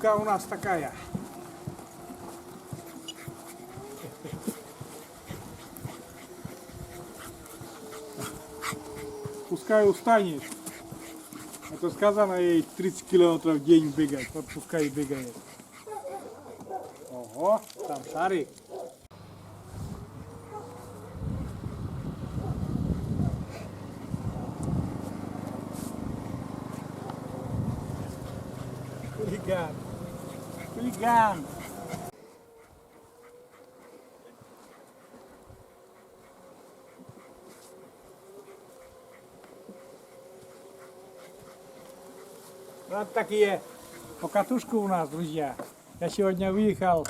Сумка у нас такая. Пускай устанешь. Это сказано ей 30 километров в день бегать. Вот пускай и бегает. Ого, там шарик. Хулиган. Хулиган. Вот такие покатушки у нас, друзья. Я сегодня выехал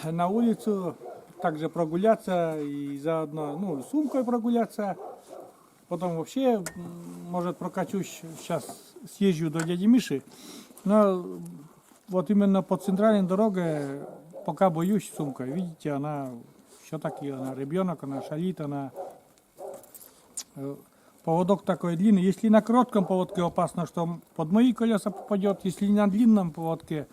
на улицу, также прогуляться и заодно, ну, сумкой прогуляться. Потом вообще, может, прокачусь, сейчас съезжу до дяди Миши. Но вот именно по центральной дороге пока боюсь сумкой. Видите, она все-таки, она ребенок, она шалит, она... Поводок такой длинный. Если на коротком поводке опасно, что под мои колеса попадет. Если на длинном поводке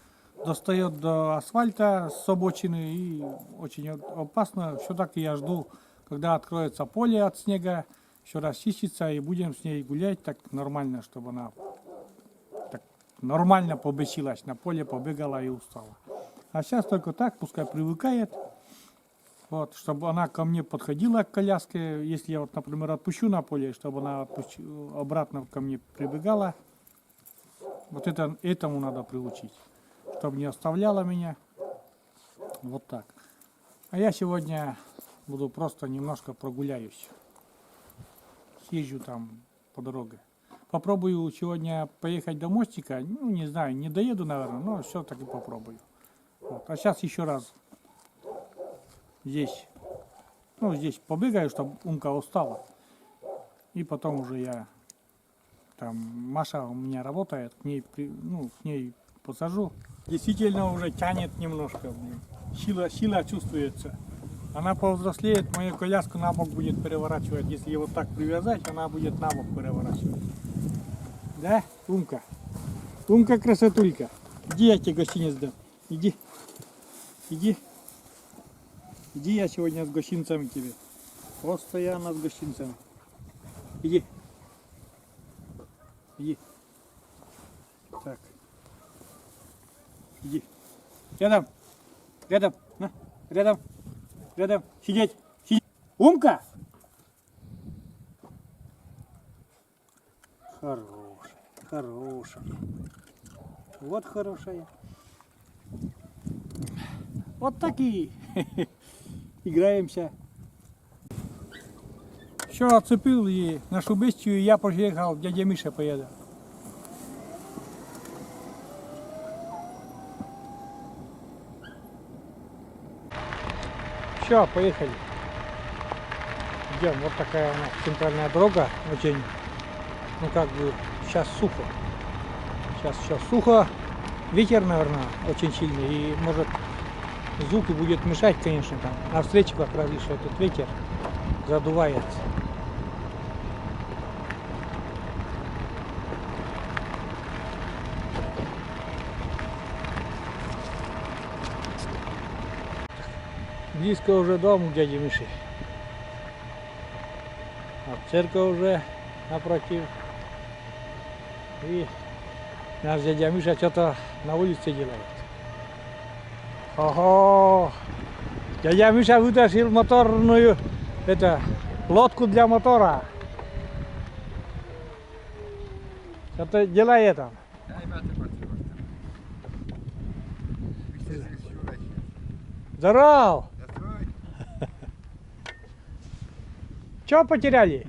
достает до асфальта с обочины. И очень опасно. Все-таки я жду, когда откроется поле от снега. Все расчистится и будем с ней гулять так нормально, чтобы она так нормально побесилась на поле, побегала и устала. А сейчас только так, пускай привыкает. Вот, чтобы она ко мне подходила к коляске, если я вот, например, отпущу на поле, чтобы она обратно ко мне прибегала. Вот этому надо приучить, чтобы не оставляла меня. Вот так. А я сегодня буду просто немножко прогуляюсь. Съезжу там по дороге. Попробую сегодня поехать до мостика. Ну, не знаю, не доеду, наверное, но все-таки попробую. Вот. А сейчас еще раз здесь, ну, здесь побегаю, чтобы Умка устала. И потом уже я, там, Маша у меня работает, к ней посажу. Действительно уже тянет немножко, блин. Сила чувствуется. Она повзрослеет, мою коляску на бок будет переворачивать. Если его так привязать, она будет на бок переворачивать. Да, Умка? Умка красотулька. Иди, я тебе гостиниц дам. Иди. Иди. Иди, я сегодня с гостинцами тебе. Постоянно с гостинцами. Иди. Иди. Так. Иди. Рядом. Рядом. На. Рядом. Рядом. Сидеть. Сидеть. Умка. Хорошая. Хорошая. Вот хорошая. Вот такие. Играемся. Все, отцепил и нашу бестию, и я поехал, дядя Миша поеду. Все, поехали. Идем. Вот такая у нас центральная дорога. Очень, ну как бы, сейчас сухо. Сейчас сухо. Ветер, наверное, очень сильный. И может звук будет мешать, конечно, там. На встрече как раз еще этот ветер задувается. Близко уже дом дяди Миши. А церковь уже напротив. И наш дядя Миша что-то на улице делает. Ого! Дядя Миша вытащил моторную лодку для мотора. Что-то делает там. Здорово! Что потеряли?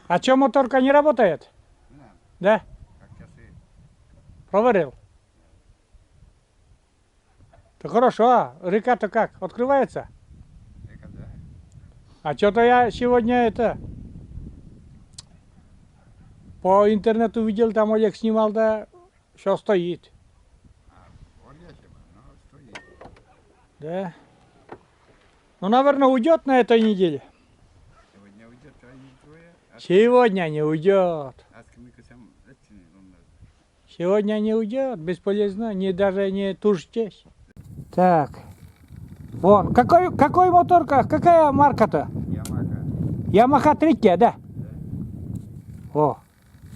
А что, моторка не работает? Да? Проверил? Да хорошо, а река-то как? Открывается? А что-то я сегодня по интернету видел, там Олег снимал, да, все стоит. Да? Ну, наверное, уйдет на этой неделе. Сегодня уйдет, а не трое. Сегодня не уйдет. Аскмикасам этими, Сегодня не уйдет, бесполезно, даже не тужтесь. Так, вон, какой моторка, какая марка-то? Ямаха. Ямаха 3, да? О,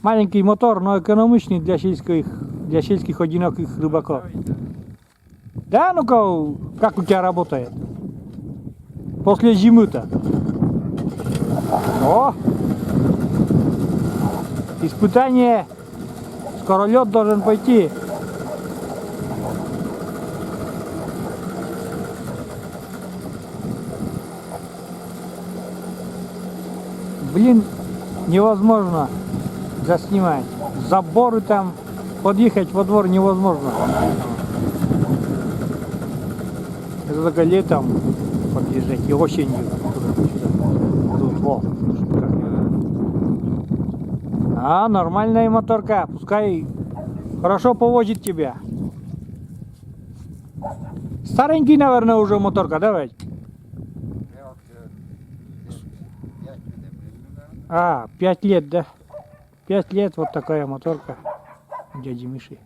маленький мотор, но экономичный для сельских одиноких рыбаков. Да, ну-ка, как у тебя работает? После зимы-то. О! Испытание. Скоро лед должен пойти. Блин, невозможно заснимать. Заборы там, подъехать во двор невозможно. Это только летом подъезжать и осенью. Тут, во. А, нормальная моторка, пускай хорошо повозит тебя. Старенький, наверное, уже моторка, давай. А, 5 лет, да? 5 лет вот такая моторка у дяди Миши.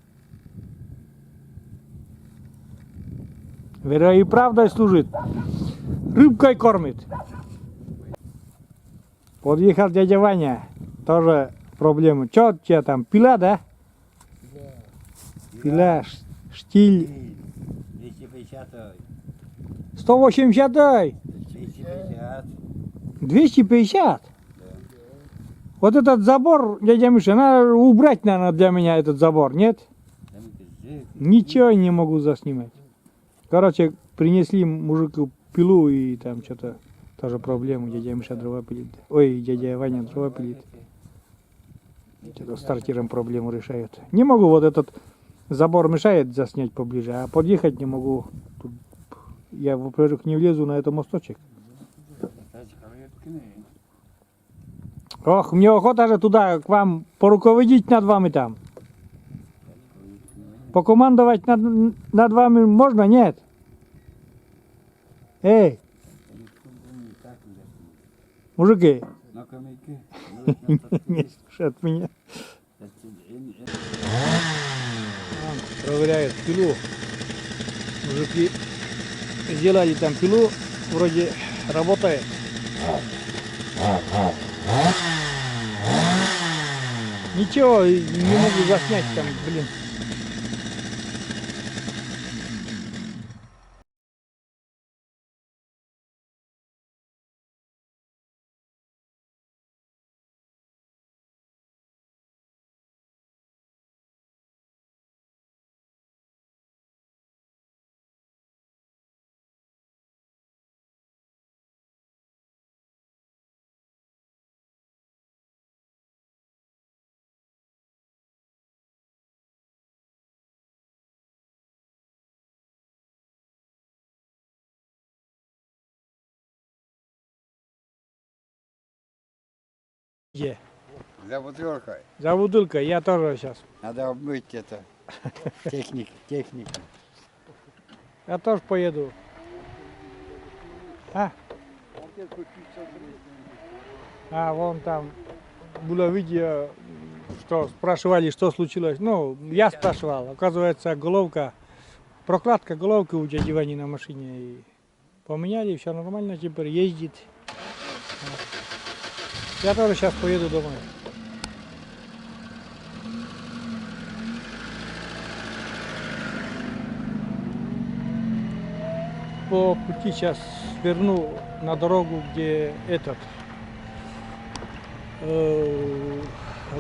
Вера и правдой служит. Рыбкой кормит. Подъехал дядя Ваня. Тоже проблема. Что у тебя там? Пила, да? Пила, штиль. 250. 180. 250. 250? Вот этот забор, дядя Миша, надо убрать, наверное, для меня этот забор, нет? Ничего не могу заснимать. Короче, принесли мужику пилу и там что-то тоже проблему. Дядя Миша дрова пилит. Ой, дядя Ваня дрова пилит. Что-то стартиром проблему решают. Не могу, вот этот забор мешает заснять поближе, а подъехать не могу. Тут я, во-первых, не влезу на этот мосточек. Ох, мне охота же туда, к вам, поруководить над вами там. Покомандовать над вами можно, нет? Эй! Мужики! Не слушают меня. Проверяют пилу. Мужики сделали там пилу, вроде работает. Ничего, не могу заснять там, блин. Где? За бутылкой. За бутылкой, я тоже сейчас. Надо обмыть это. Техника. Я тоже поеду. Вон там было видео, что спрашивали, что случилось. Ну, я спрашивал. Оказывается, головка, прокладка головки у дяди Вани на машине. И поменяли, все нормально, теперь ездит. Я тоже сейчас поеду домой. По пути сейчас сверну на дорогу, где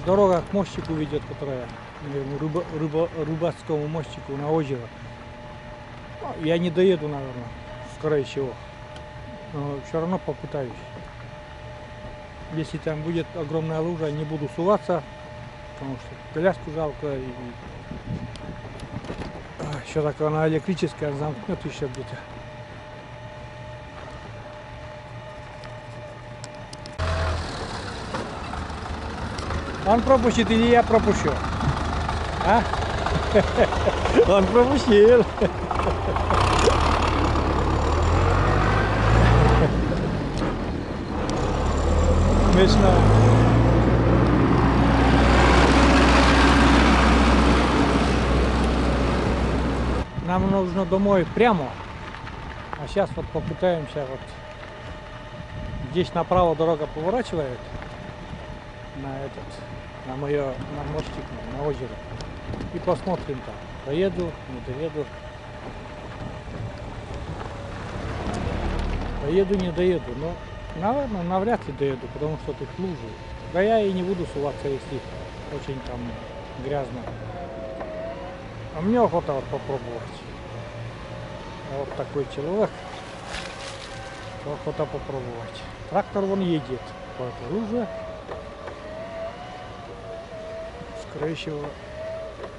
дорога к мостику ведет, которая рыбацкому мостику на озеро. Я не доеду, наверное, скорее всего. Но все равно попытаюсь. Если там будет огромная лужа, не буду суваться, потому что коляску жалко. И еще такая она электрическая, замкнет еще где-то. Он пропустит или я пропущу? А? Он пропустил. Смешно. Нам нужно домой прямо. А сейчас вот попытаемся вот. Здесь направо дорога поворачивает на мостик, на озеро. И посмотрим там. Доеду, не доеду. Доеду, не доеду. Но, наверное, навряд ли доеду, потому что тут лужи. Да я и не буду суваться, если очень там грязно. А мне охота вот попробовать. Я вот такой человек. Охота попробовать. Трактор вон едет по этой луже. Скорее всего,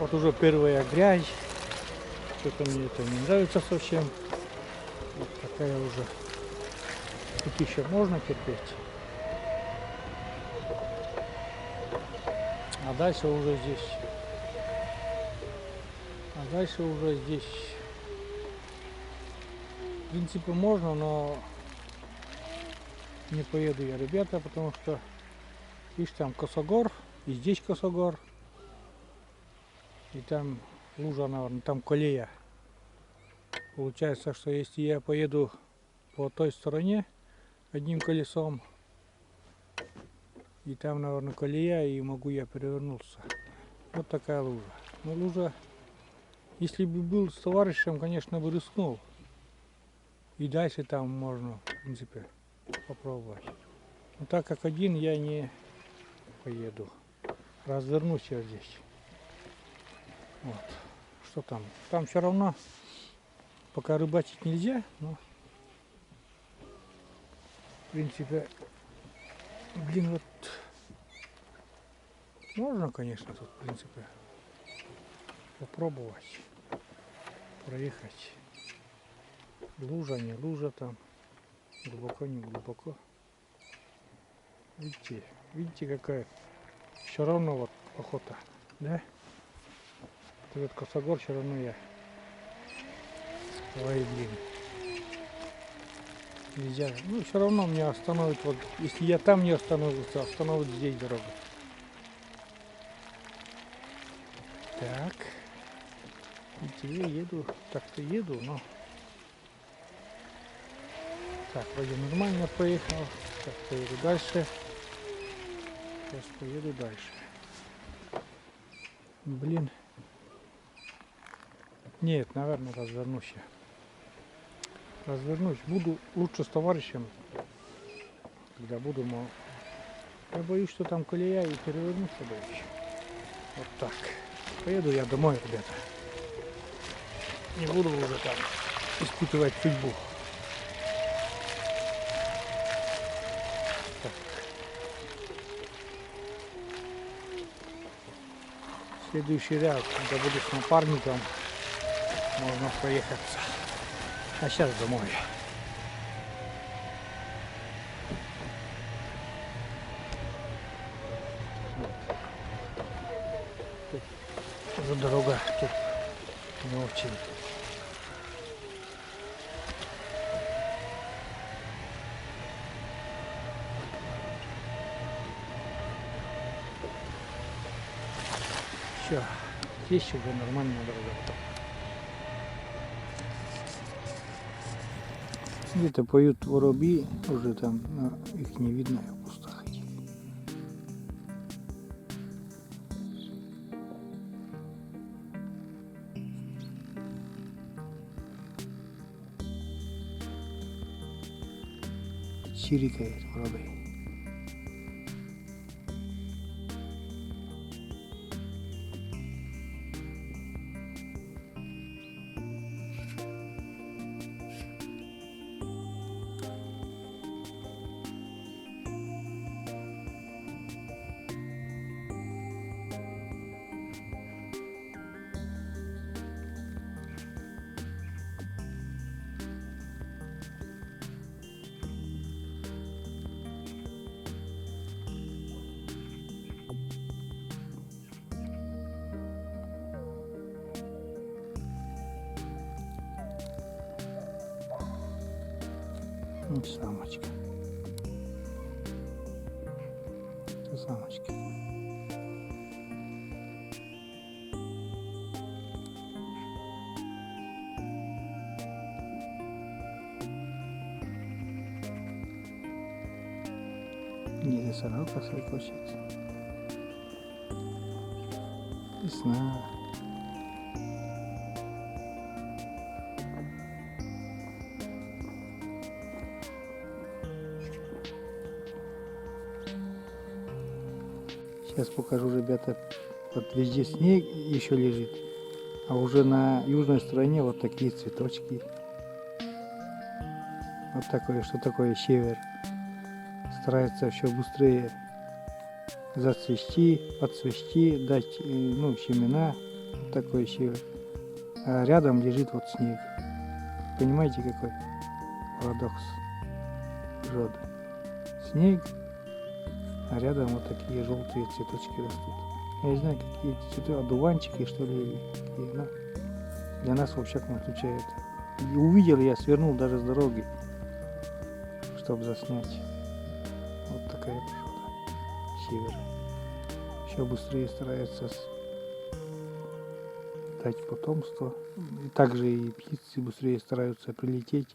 вот уже первая грязь. Что-то мне это не нравится совсем. Вот такая уже. Тут еще можно терпеть. А дальше уже здесь. В принципе можно, но не поеду я, ребята, потому что видишь, там косогор, и здесь косогор, и там лужа, наверное, там колея. Получается, что если я поеду по той стороне одним колесом, и там, наверное, колея, и могу я перевернуться. Вот такая лужа. Но лужа, если бы был с товарищем, конечно, бы рискнул. И дальше там можно, в принципе, попробовать. Но так как один я не поеду. Развернусь я здесь. Вот. Что там? Там все равно пока рыбачить нельзя, но в принципе, блин, вот можно, конечно, тут, в принципе, попробовать проехать. Лужа, не лужа там. Глубоко, не глубоко. Видите, какая все равно вот охота, да? Этот косогор все равно я. Ой, блин. Нельзя. Ну, все равно меня остановит, вот, если я там не остановился, остановит здесь дорога. Так. Видите, я еду, так-то еду, но... Так, вроде нормально проехал. Сейчас поеду дальше. Блин. Нет, наверное, развернусь я. Развернусь. Буду лучше с товарищем. Когда буду, мол... Я боюсь, что там колея, и перевернуться боюсь. Вот так. Поеду я домой, ребята. Не буду уже там испытывать судьбу. Так. Следующий ряд, когда буду с напарником, можно проехаться. А сейчас домой. Тут уже дорога тут не очень. Все, здесь уже нормальная дорога. Где-то поют воробьи, уже там, но их не видно в кустах этих. Чирикает воробей. Самочка. Это самочки. Ниже сорока сорокочится. Весна. Сейчас покажу, ребята, вот везде снег еще лежит, а уже на южной стороне вот такие цветочки. Вот такое, что такое север. Старается все быстрее зацвести, подцвести, дать ну, семена. Вот такой север. А рядом лежит вот снег. Понимаете, какой парадокс природы. Снег, а рядом вот такие желтые цветочки растут. Я не знаю, какие эти цветы, одуванчики что ли, или какие, но для нас во всяком случае это. И увидел, я свернул даже с дороги, чтобы заснять. Вот такая природа севера. Все быстрее старается дать потомство. И также и птицы быстрее стараются прилететь,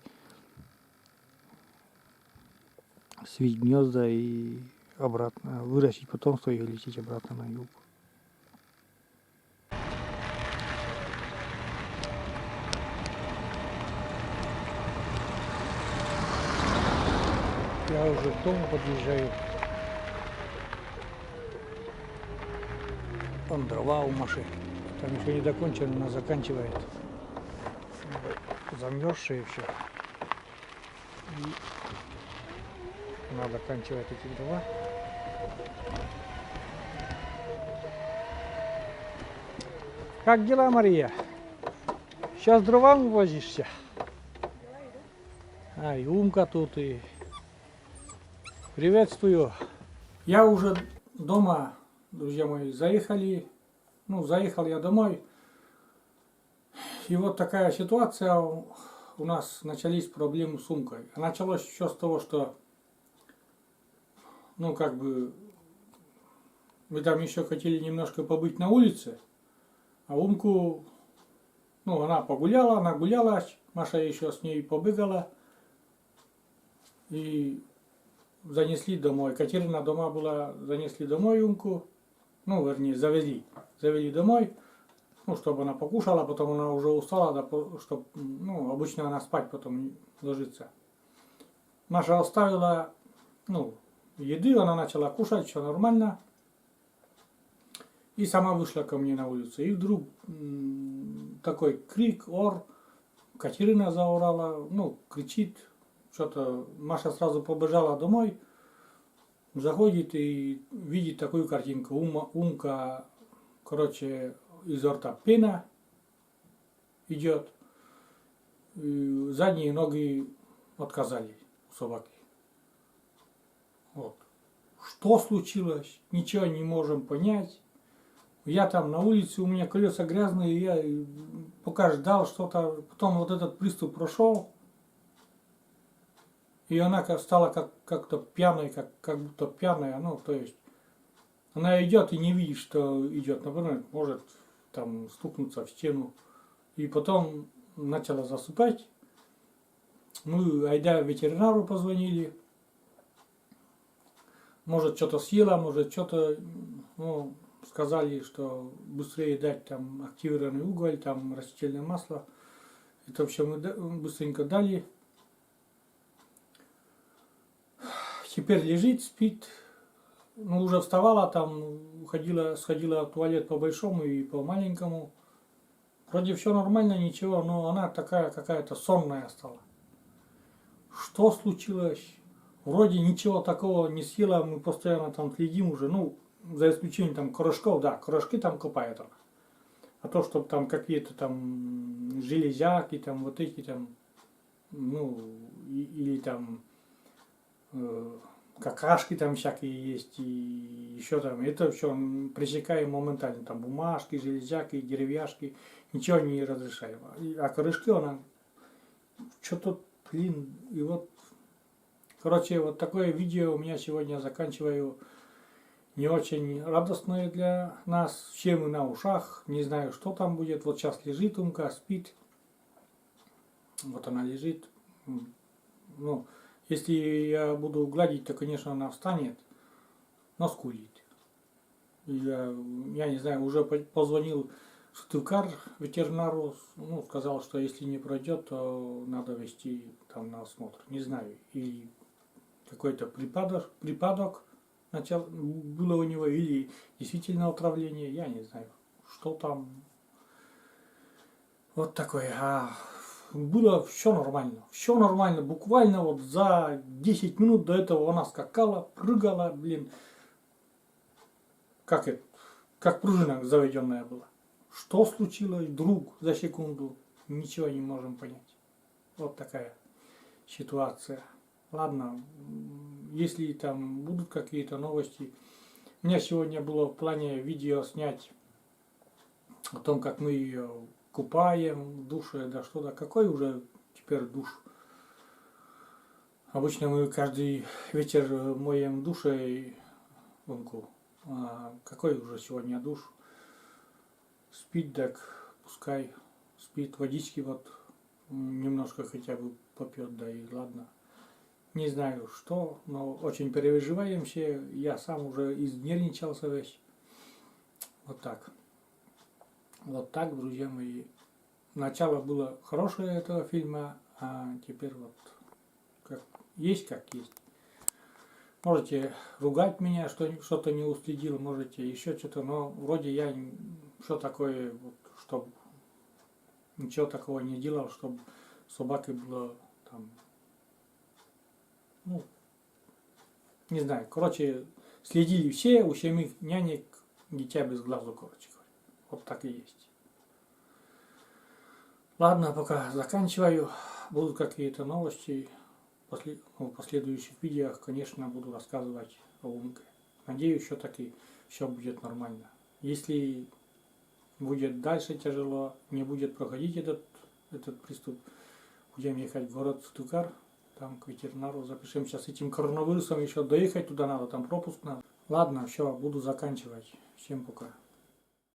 свить гнезда и обратно, вырастить потомство и лететь обратно на юг. Я уже к дому подъезжаю. Там дрова у Маши. Там еще не докончено, она заканчивает. Замерзшие все. И надо заканчивать эти дрова. Как дела, Мария? Сейчас дровами возишься? А, и Умка тут, и... Приветствую. Я уже дома, друзья мои, заехали. Ну, заехал я домой. И вот такая ситуация. У нас начались проблемы с Умкой. А началось еще с того, что, ну, как бы, мы там еще хотели немножко побыть на улице. А Умку, ну, она погуляла, она гуляла. Маша еще с ней побегала. И занесли домой. Катерина дома была, занесли домой Умку. Ну, вернее, завели. Завели домой, ну, чтобы она покушала, потом она уже устала, да, чтобы, ну, обычно она спать потом ложится. Маша оставила, ну, еды, она начала кушать, все нормально. И сама вышла ко мне на улицу. И вдруг такой крик, ор, Катерина заорала, ну, кричит, что-то. Маша сразу побежала домой, заходит и видит такую картинку. Умка, короче, изо рта пена идет, и задние ноги отказали у собаки. Вот. Что случилось? Ничего не можем понять. Я там на улице, у меня колеса грязные, я пока ждал что-то, потом вот этот приступ прошел, и она стала как-то пьяной, как будто пьяная, ну, то есть, она идет и не видит, что идет, например, может там стукнуться в стену, и потом начала засыпать. Мы, айда, ветеринару позвонили, может что-то съела, может что-то, ну, сказали, что быстрее дать там активированный уголь, там растительное масло. Это все мы быстренько дали. Теперь лежит, спит. Ну, уже вставала там, сходила в туалет по большому и по маленькому. Вроде все нормально, ничего, но она такая какая-то сонная стала. Что случилось? Вроде ничего такого не съела, мы постоянно там следим уже, ну, за исключением там корошков, да, корошки там копает она. А то, чтобы там какие-то там железяки, там вот эти там, ну, или там какашки там всякие есть, и еще там, это все пресекаем моментально, там бумажки, железяки, деревяшки, ничего не разрешаем. А корешки она, что-то, блин, и вот, короче, вот такое видео у меня сегодня заканчиваю. не очень радостное для нас. Все мы на ушах, не знаю, что там будет. Вот сейчас лежит Умка, спит. Вот она лежит. Ну, если я буду гладить, то, конечно, она встанет, но скулит. Я не знаю, уже позвонил Штукар ветеринару, ну, сказал, что если не пройдет, то надо вести там на осмотр. Не знаю, и какой-то припадок было у него, или действительно отравление, я не знаю, что там. Вот такое. Было все нормально, буквально вот за 10 минут до этого она скакала, прыгала, блин, как пружина заведенная была. Что случилось вдруг за секунду, ничего не можем понять. Вот такая ситуация. Ладно, если там будут какие-то новости. У меня сегодня было в плане видео снять о том, как мы ее купаем в душе, да что-то. Какой уже теперь душ? Обычно мы каждый вечер моем в душе Умку. Какой уже сегодня душ? Спит, так пускай спит, водички вот немножко хотя бы попьет, да и ладно. Не знаю что, но очень переживаем все. Я сам уже изнервничался весь. Вот так. Вот так, друзья мои. Начало было хорошее этого фильма, а теперь вот как есть, как есть. Можете ругать меня, что что-то не уследил, можете еще что-то, но вроде я что такое, вот, чтобы ничего такого не делал, чтобы собаке было там, ну, не знаю, короче, следили все, у семьи нянек, дитя без глазу, короче говоря. Вот так и есть. Ладно, пока заканчиваю. Будут какие-то новости. В последующих видео, конечно, буду рассказывать о Умке. Надеюсь, все-таки все будет нормально. Если будет дальше тяжело, не будет проходить этот приступ, будем ехать в город Штукар, там к ветеринару запишемся. С этим коронавирусом еще доехать туда надо, там пропуск надо. Ладно, все, буду заканчивать. Всем пока.